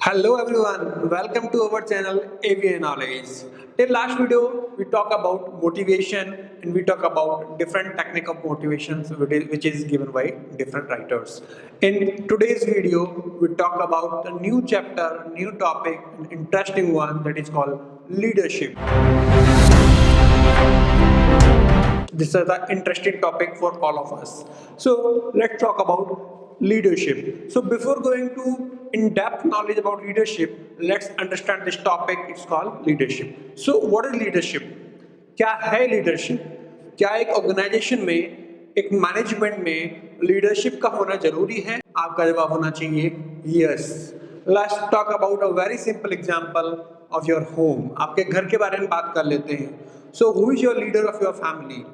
Hello everyone, welcome to our channel AVA Knowledge. Till last video, we talk about motivation and we talk about different technique of motivations which is given by different writers. In today's video, we talk about a new chapter, new topic, an interesting one that is called leadership. This is an interesting topic for all of us. So let's talk about leadership. So before going to in-depth knowledge about leadership, let's understand this topic. It's called leadership. So what is leadership? क्या है leadership? क्या एक organisation में, एक management में leadership का होना जरूरी है? आपका जवाब होना चाहिए yes. Let's talk about a very simple example of your home. आपके घर के बारे में बात कर लेते हैं. So who is your leader of your family?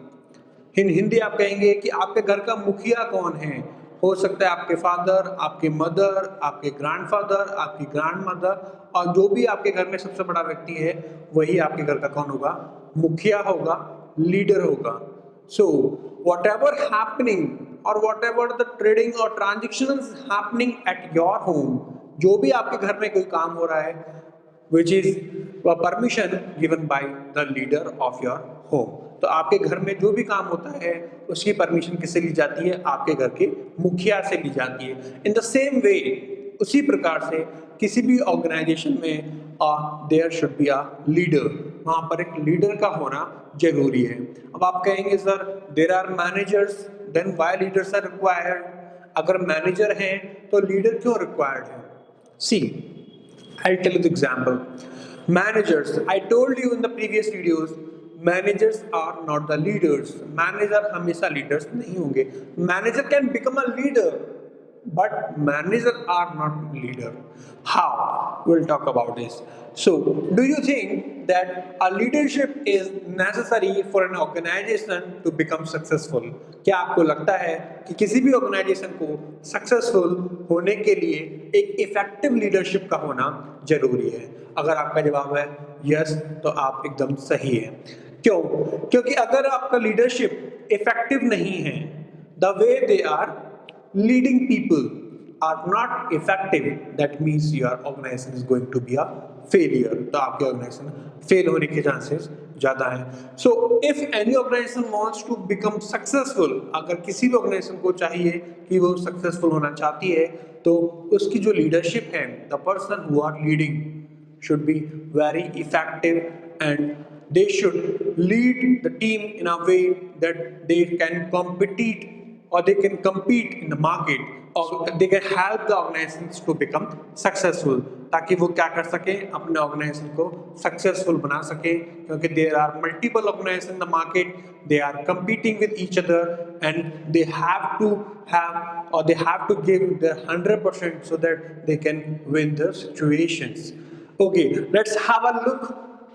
In Hindi आप कहेंगे कि आपके घर का मुखिया कौन है. हो सकता है आपके फादर, आपके मदर, आपके ग्रैंडफादर, आपकी ग्रैंडमदर, और जो भी आपके घर में सबसे बड़ा व्यक्ति है वही आपके घर का कौन होगा? मुखिया होगा, लीडर होगा. सो वॉट एवर हैपनिंग और वॉट एवर द ट्रेडिंग और transaction happening at your home, जो भी आपके घर में कोई काम हो रहा है, which is a permission given by the leader of your home. तो आपके घर में जो भी काम होता है उसकी परमिशन किससे ली जाती है? आपके घर के मुखिया से ली जाती है. इन द सेम वे, उसी प्रकार से किसी भी ऑर्गेनाइजेशन में there should be a leader. वहाँ पर एक लीडर का होना जरूरी है. अब आप कहेंगे sir there are managers, then why leaders are required? अगर मैनेजर हैं तो लीडर क्यों रिक्वायर्ड है? सी, I'll tell you the example. Managers, I told you in the previous videos, managers are not the leaders. Manager हमेशा leaders नहीं होंगे. Manager can become a leader, but manager are not leader. How? We'll talk about this. So, do you think that a leadership is necessary for an organization to become successful? क्या आपको लगता है कि किसी भी organisation को successful होने के लिए एक इफेक्टिव लीडरशिप का होना जरूरी है? अगर आपका जवाब है यस, तो आप एकदम सही है. क्यों? क्योंकि अगर आपका लीडरशिप इफेक्टिव नहीं है, the way they are leading people are not effective, that means your organization is going to be a failure. तो आपके ऑर्गेनाइजेशन फेल होने के चांसेस ज़्यादा हैं. So if any organisation wants to become successful, अगर किसी भी ऑर्गेनाइजेशन को चाहिए कि वो सक्सेसफुल होना चाहती है, तो उसकी जो लीडरशिप है, the person who are leading should be very effective and they should lead the team in a way that they can compete or they can compete in the market or they can help the organizations to become successful. ताकि वो क्या कर सके? अपने organisation को successful बना सके, क्योंकि there are multiple organisation in the market, they are competing with each other and they have to have or they have to give their 100% so that they can win the situations. Okay, let's have a look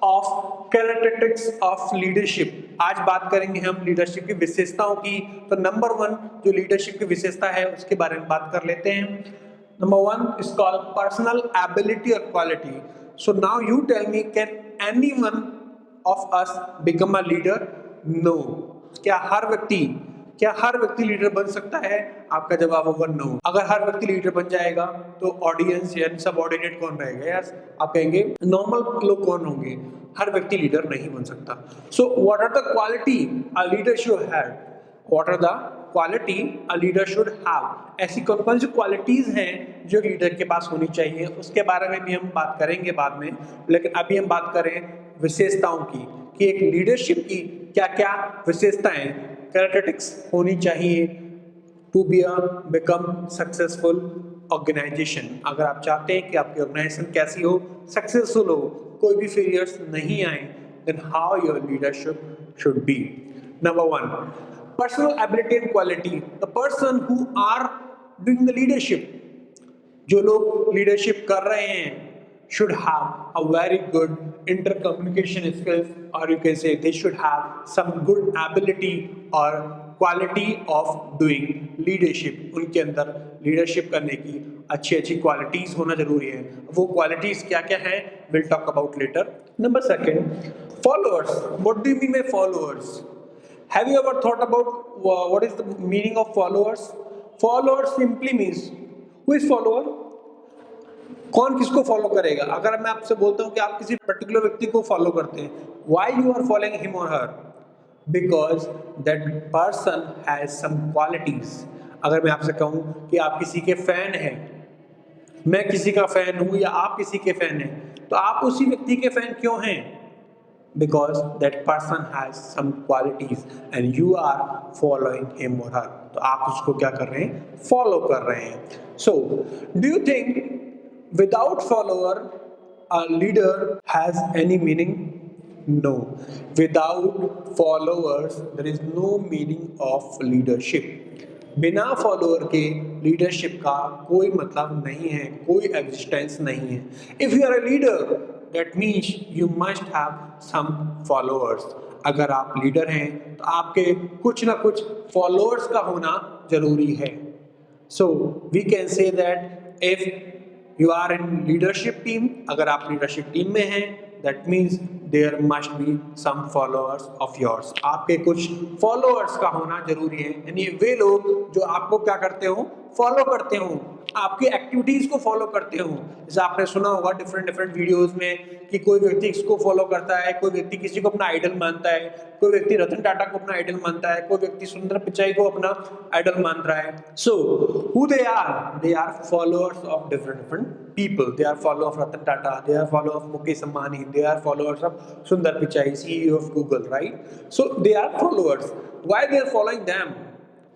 of characteristics of leadership. आज बात करेंगे हम leadership की विशेषताओं की. तो number 1 जो leadership की विशेषता है उसके बारे में बात कर लेते हैं. Number 1 is called personal ability or quality. So now you tell me, can anyone of us become a leader? No. क्या हर व्यक्ति लीडर बन सकता है? आपका जवाब होगा नो. अगर हर व्यक्ति लीडर बन जाएगा तो ऑडियंस यानी सबऑर्डिनेट कौन रहेगा? यस, आप कहेंगे नॉर्मल लोग कौन होंगे? हर व्यक्ति लीडर नहीं बन सकता. So what are the quality a leader should have? What are the quality a leader should have? ऐसी कौन कौन सी क्वालिटीज हैं जो लीडर के पास होनी चाहिए, उसके बारे में भी हम बात करेंगे बाद में. लेकिन अभी हम बात करें विशेषताओं की कि एक लीडरशिप की क्या क्या विशेषताएं, कैरेक्टरिस्टिक्स होनी चाहिए to be a become successful organisation. अगर आप चाहते हैं कि आपकी ऑर्गेनाइजेशन कैसी हो, सक्सेसफुल हो, कोई भी फेलियर्स नहीं आए, then how your leadership should be. Number 1, personal ability and quality. The person who are doing the leadership, जो लोग लीडरशिप कर रहे हैं, should have a very good intercommunication skills, or you can say they should have some good ability or quality of doing leadership. उनके अंदर leadership करने की अच्छी अच्छी क्वालिटीज होना जरूरी है. वो क्वालिटीज क्या क्या हैं, we'll talk about later. Number 2, followers. What do you mean by followers? Have you ever thought about what is the meaning of followers? Followers simply means, who is follower? कौन किसको follow करेगा? अगर मैं आपसे बोलता हूँ कि आप किसी पर्टिकुलर व्यक्ति को फॉलो करते हैं, why you are following him or her? Because that person has some qualities. अगर मैं आपसे कहूँ कि आप किसी के फैन हैं, मैं किसी का फैन हूँ या आप किसी के फैन हैं, तो आप उसी व्यक्ति के फैन क्यों हैं? Because that person has some qualities and you are following him or her. तो आप उसको क्या कर रहे हैं? फॉलो कर रहे हैं. So, do you think without follower a leader has any meaning? No. Without followers there is no meaning of leadership. बिना फॉलोअर के लीडरशिप का कोई मतलब नहीं है, कोई एग्जिस्टेंस नहीं है. If you are a leader that means you must have some followers. अगर आप लीडर हैं तो आपके कुछ ना कुछ फॉलोअर्स का होना जरूरी है. So we can say that if you are in leadership team, अगर आप लीडरशिप टीम में हैं, that means there must be some followers of yours. आपके कुछ फॉलोअर्स का होना जरूरी है, यानी वे लोग जो आपको क्या करते हो? फॉलो करते हो, आपकी एक्टिविटीज को फॉलो करते हो. जैसे आपने सुना होगा डिफरेंट डिफरेंट वीडियोस में कि कोई व्यक्ति इसको फॉलो करता है, कोई व्यक्ति किसी को अपना आइडल मानता है, कोई व्यक्ति रतन टाटा को अपना आइडल मानता है, कोई व्यक्ति सुंदर पिचाई को अपना आइडल मान रहा है. So who they are followers of different different people. They are follower of Ratan Tata, they are follower of Mukesh Ambani, they are followers of Sundar Pichai, CEO of Google, right? So they are followers. Why they are following them?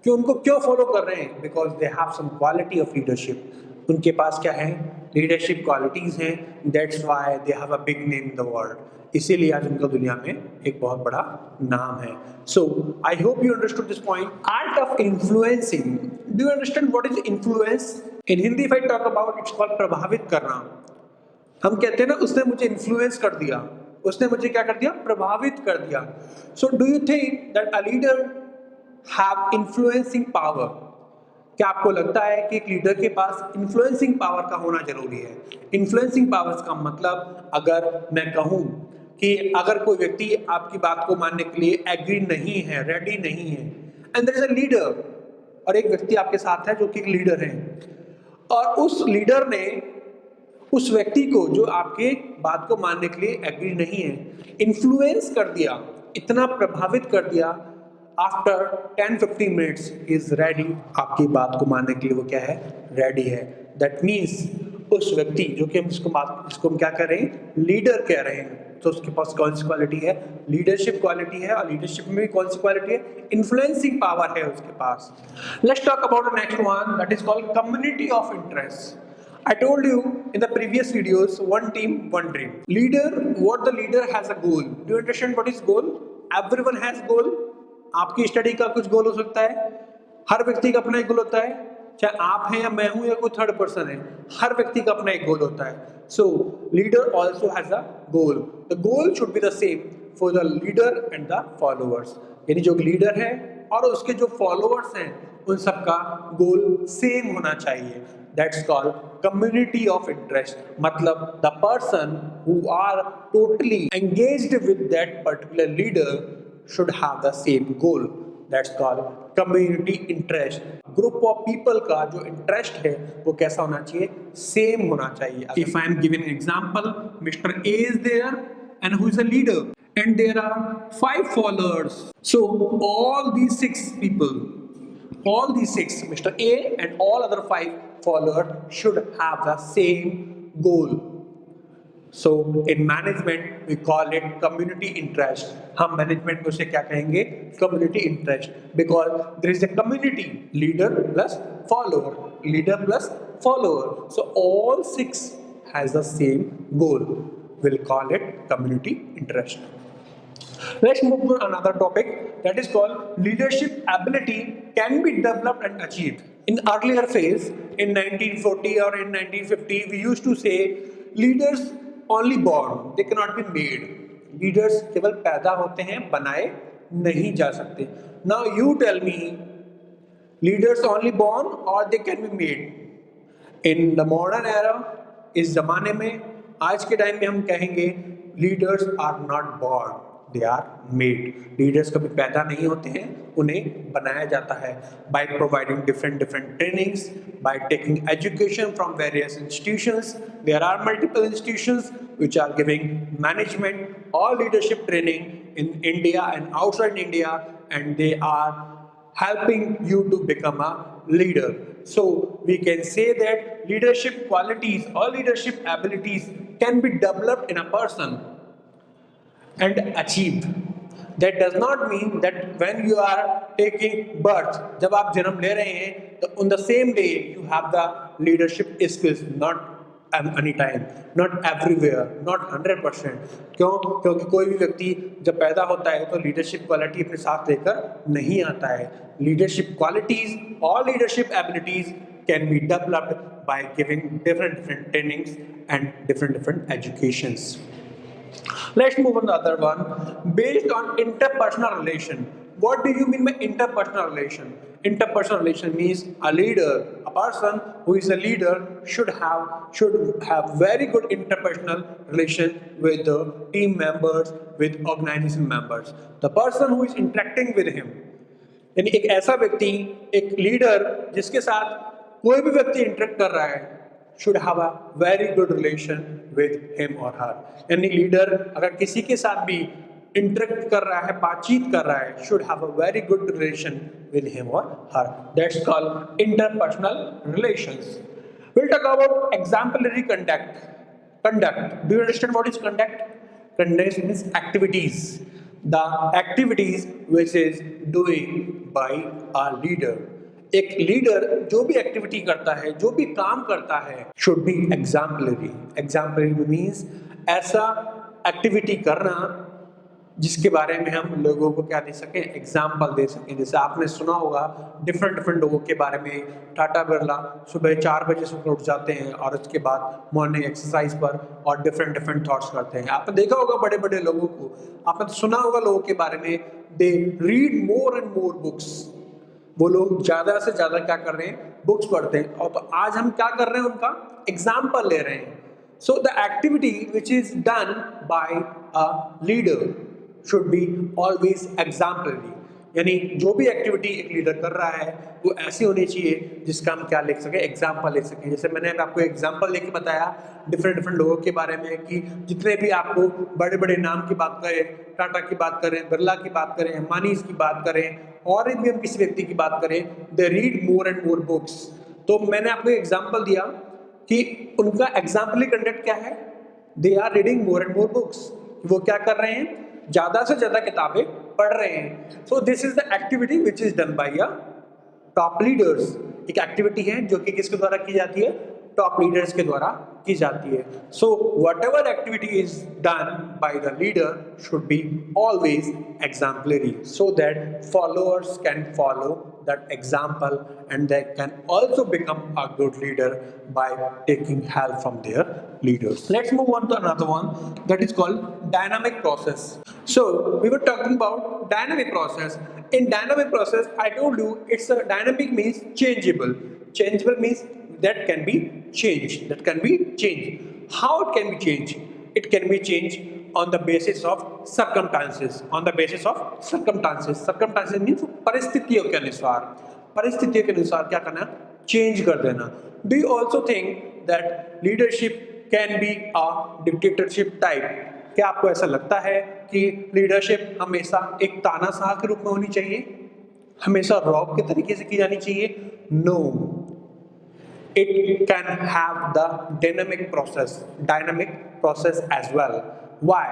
क्यों उनको क्यों follow कर रहे हैं? Because they have some quality of leadership. उनके पास क्या है? Leadership qualities हैं. That's why they have a big name in the world. इसीलिए आज उनका दुनिया में एक बहुत बड़ा नाम है. So I hope you understood this point. Art of influencing. Do you understand what is influence? In Hindi, if I talk about, it's called प्रभावित करना. हम कहते हैं ना, उसने मुझे इन्फ्लुएंस कर दिया, उसने मुझे क्या कर दिया? प्रभावित कर दिया. So do you think that a leader have influencing power? क्या आपको लगता है कि एक लीडर के पास इन्फ्लुएंसिंग पावर का होना जरूरी है? इन्फ्लुएंसिंग पावर्स का मतलब, अगर मैं कहूँ कि अगर कोई व्यक्ति आपकी बात को मानने के लिए एग्री नहीं है, रेडी नहीं है, and there is a leader, और एक व्यक्ति आपके साथ है जो कि एक लीडर है, और उस लीडर ने उस व्यक्ति को जो आपके बात को मानने के लिए एग्री नहीं है, इन्फ्लुएंस कर दिया, इतना प्रभावित कर दिया, आफ्टर 10-15 मिनट्स इज रेडी. आपकी बात को मानने के लिए वो क्या है? रेडी है. दैट मीन्स उस व्यक्ति जो कि हम इसको हम क्या कह रहे हैं? लीडर कह रहे हैं. तो उसके पास कौन सी क्वालिटी है? लीडरशिप क्वालिटी है. और लीडरशिप में भी कौन सी क्वालिटी है? इन्फ्लुएंसिंग पावर है उसके पास. Let's talk about the next one, that is called community of interest. I told you in the previous videos, one team, one dream. What the leader has a goal. Do you understand what is goal? Everyone has goal. आपकी study का कुछ गोल हो सकता है, हर व्यक्ति का अपना एक गोल होता है, चाहे आप हैं या मैं हूं या कोई थर्ड पर्सन है, हर व्यक्ति का अपना एक गोल होता है. So leader also has a goal. The goal should be the same for the leader and the followers. यानी जो लीडर है और उसके जो फॉलोअर्स हैं, उन सबका गोल सेम होना चाहिए. That's called community of interest. मतलब the person who are totally engaged with that particular leader should have the same goal. That's called community interest. Group of people का जो interest है वो कैसा होना चाहिए? Same होना चाहिए. If I am giving an example, Mr. A is there and who is a leader, and there are 5 followers. So all these 6 people, all these 6, Mr. A and all other 5 followers should have the same goal. So in management we call it community interest. हम management में उसे क्या कहेंगे? Community interest. Because there is a community, leader plus follower, leader plus follower. So all 6 has the same goal. We'll call it community interest. Let's move to another topic, that is called leadership ability can be developed and achieved. In earlier phase, in 1940 or in 1950, we used to say leaders only born, they cannot be made. Leaders केवल पैदा होते हैं, बनाए नहीं जा सकते. Now you tell me, leaders only born or they can be made? In the modern era, इस जमाने में, आज के टाइम में हम कहेंगे leaders are not born. they are made. Leaders कभी पैदा नहीं होते हैं, उन्हें बनाया जाता है by providing different trainings, by taking education from various institutions. There are multiple institutions which are giving management or leadership training in India and outside India, and they are helping you to become a leader. So we can say that leadership qualities or leadership abilities can be developed in a person and achieved. That does not mean that when you are taking birth, जब आप जन्म ले रहे हैं, तो on the same day you have the leadership skills, not any time, not everywhere, not 100%. क्यों? क्योंकि कोई भी व्यक्ति जब पैदा होता है तो लीडरशिप क्वालिटी अपने साथ लेकर नहीं आता है. लीडरशिप क्वालिटीज और leadership abilities can be developed by giving different trainings and different educations. Let's move on to the other one. Based on interpersonal relation. What do you mean by interpersonal relation? Interpersonal relation means a leader, a person who is a leader should have very good interpersonal relation with the team members, with organization members. The person who is interacting with him. यानी एक ऐसा व्यक्ति, एक leader जिसके साथ कोई भी व्यक्ति इंटरेक्ट कर रहा है, should have a very good relation with him or her. यानी लीडर अगर किसी के साथ भी इंटरेक्ट कर रहा है, बातचीत कर रहा है, should have a very good relation with him or her. That's called interpersonal relations. We'll talk about exemplary conduct. Conduct. Do you understand what is conduct? Conduct means activities. The activities which is doing by a leader. एक leader जो भी activity करता है, जो भी काम करता है, should be exemplary. Exemplary means ऐसा एक्टिविटी करना जिसके बारे में हम लोगों को क्या दे सकें, एग्जाम्पल दे सकें. जैसे आपने सुना होगा डिफरेंट लोगों के बारे में. टाटा बिरला सुबह 4 बजे से उठ जाते हैं और उसके बाद मॉर्निंग एक्सरसाइज पर और डिफरेंट थॉट्स करते हैं. आपने देखा होगा बड़े लोगों को, आपने सुना होगा लोगों के बारे में, they read more and more books. वो लोग ज़्यादा से ज़्यादा क्या कर रहे हैं, बुक्स पढ़ते हैं. और तो आज हम क्या कर रहे हैं, उनका एग्जाम्पल ले रहे हैं. So the activity which is done by a leader should be always exemplary. यानी जो भी एक्टिविटी एक लीडर कर रहा है वो ऐसी होनी चाहिए जिसका हम क्या लिख सके, एग्जाम्पल लिख सकें. जैसे मैंने आपको एग्जाम्पल लेके बताया डिफरेंट लोगों के बारे में कि जितने भी आपको बड़े नाम की बात करें, टाटा की बात करें, बिरला की बात करें, अंबानी की बात करें, और भी हम किसी व्यक्ति की बात करें, they read more and more books. तो मैंने आपको एग्जाम्पल दिया कि उनका एग्जाम्पली कंडक्ट क्या है, they are reading more and more books. वो क्या कर रहे हैं, ज्यादा से ज्यादा किताबें पढ़ रहे हैं. So this is the activity which is done by a top leaders. एक एक्टिविटी है जो कि किसके द्वारा की जाती है, टॉप लीडर्स के द्वारा की जाती है. So what ever activity is done by the leader should be always exemplary so that followers can follow that example and they can also become a good leader by taking help from their leaders. Let's move on to another one that is called dynamic process. So we were talking about dynamic process. In dynamic process I told you it's a dynamic means changeable. Changeable means that can be changed. How it can be changed? It can be changed on the basis of circumstances. Circumstances means परिस्थितियों के अनुसार क्या करना, change कर देना. Do you also think that leadership can be a dictatorship type? क्या आपको ऐसा लगता है कि लीडरशिप हमेशा एक तानाशाह के रूप में होनी चाहिए, हमेशा रॉब के तरीके से की जानी चाहिए? No. It can have the dynamic process as well. Why?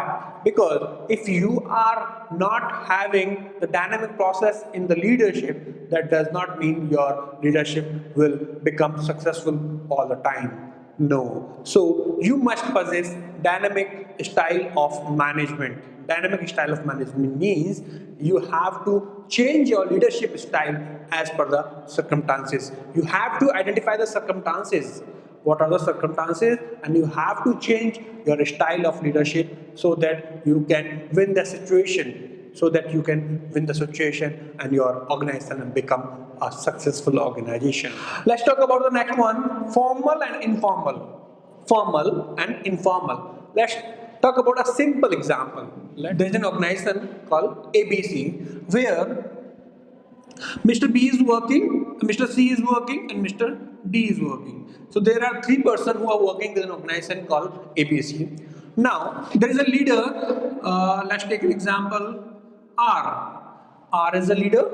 Because if you are not having the dynamic process in the leadership, that does not mean your leadership will become successful all the time. No. So you must possess dynamic style of management. Dynamic style of management means you have to change your leadership style as per the circumstances. You have to identify the circumstances. What are the circumstances? And you have to change your style of leadership so that you can win the situation. And your organization and become a successful organization. Let's talk about the next one, formal and informal. talk about a simple example. There's an organization called ABC where Mr. B is working, Mr. C is working, and Mr. D is working. So there are three persons who are working with an organization called ABC. Now there is a leader. Let's take an example. R. R is a leader.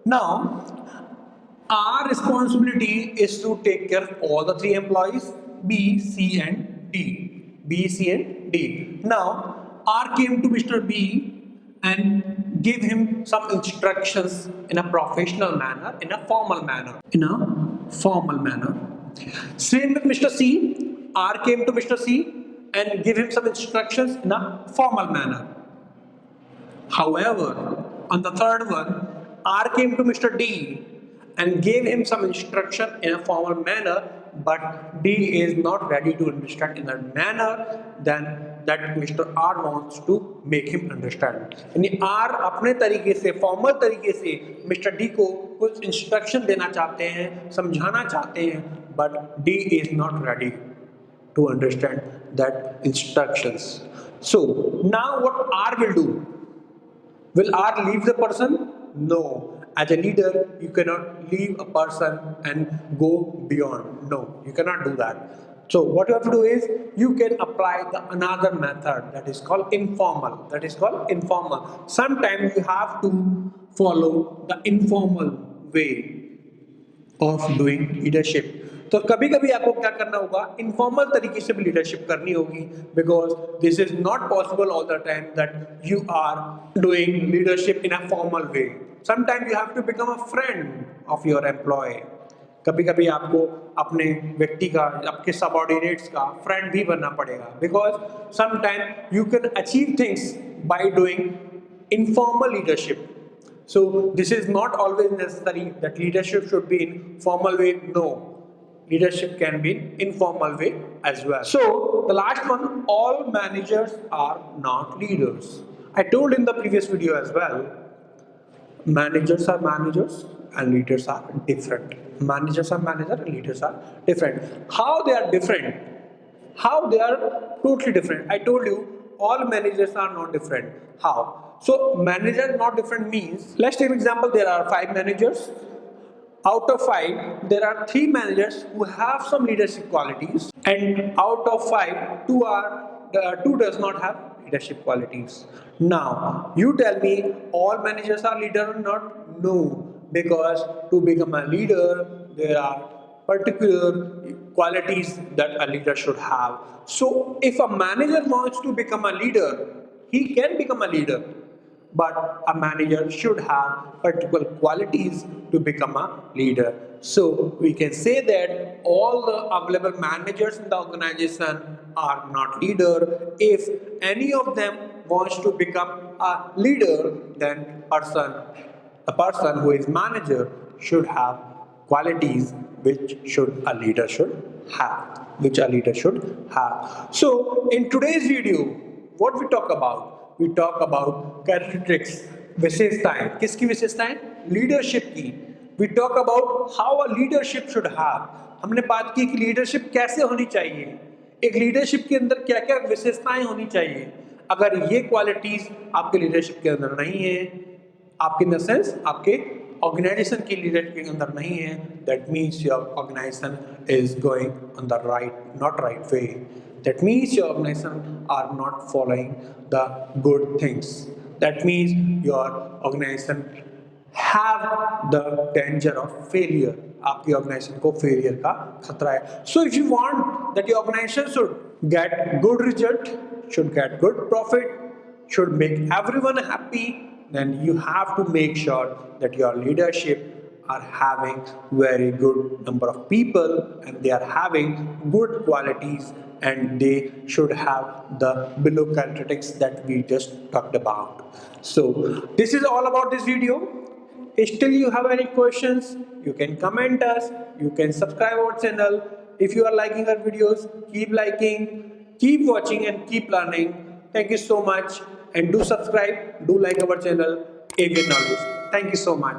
Now our responsibility is to take care of all the three employees B, C, and D. B, C, and D. Now R came to Mr. B and give him some instructions in a professional manner, in a formal manner. Same with Mr. C. R came to Mr. C and give him some instructions in a formal manner. However, on the third one, R came to Mr. D and gave him some instruction in a formal manner, but D is not ready to understand in that manner, then that Mr. R wants to make him understand. यानी R अपने तरीके से formal तरीके से Mr. D को कुछ instruction देना चाहते हैं, समझाना चाहते हैं, but D is not ready to understand that instructions. So now what R will do? Will R leave the person? No. As a leader, you cannot leave a person and go beyond. No, you cannot do that. So what you have to do is you can apply another method that is called informal. Sometimes you have to follow the informal way of doing leadership. तो कभी कभी आपको क्या करना होगा, informal तरीके से भी लीडरशिप करनी होगी, because this is not possible all the time that you are doing leadership in a formal way. Sometimes you have to become a friend of your employ. कभी कभी आपको अपने व्यक्ति का, आपके सबऑर्डिनेट्स का फ्रेंड भी बनना पड़ेगा, because sometime you can achieve things by doing informal leadership. So this is not always necessary that leadership should be in formal way. No, leadership can be in informal way as well. So the last one, all managers are not leaders. I told in the previous video as well, managers are managers and leaders are different. Managers are managers and leaders are different. How they are different? How they are totally different? I told you all managers are not different. How? So manager not different means, let's take an example. There are 5 managers. Out of 5, there are 3 managers who have some leadership qualities, and out of 5, 2 does not have leadership qualities. Now you tell me all managers are leader or not? No, because to become a leader there are particular qualities that a leader should have. So if a manager wants to become a leader, he can become a leader, but a manager should have particular qualities to become a leader. So we can say that all the available managers in the organization are not leader. If any of them wants to become a leader, then a person who is manager should have qualities which a leader should have. So in today's video, what we talk about? We talk about characteristics, विशेषताएं. किसकी विशेषताएं? Leadership की. We talk about how a leadership should have. हमने बात की कि leadership कैसे होनी चाहिए, एक लीडरशिप के अंदर क्या क्या विशेषताएं होनी चाहिए. अगर ये क्वालिटीज आपके लीडरशिप के अंदर नहीं है, आपके इन द सेंस आपके ऑर्गेनाइजेशन की लीडरशिप के अंदर नहीं है, that means your organisation is going on the not right way. That means your organization are not following the good things. That means your organization have the danger of failure. आपकी organization को failure का खतरा है. So if you want that your organization should get good result, should get good profit, should make everyone happy, then you have to make sure that your leadership are having very good number of people and they are having good qualities, and they should have the below characteristics that we just talked about. So this is all about this video. Still you have any questions, you can comment us, you can subscribe our channel. If you are liking our videos, keep liking, keep watching and keep learning. Thank you so much, and do subscribe, do like our channel, Avian Knowledge. Thank you so much.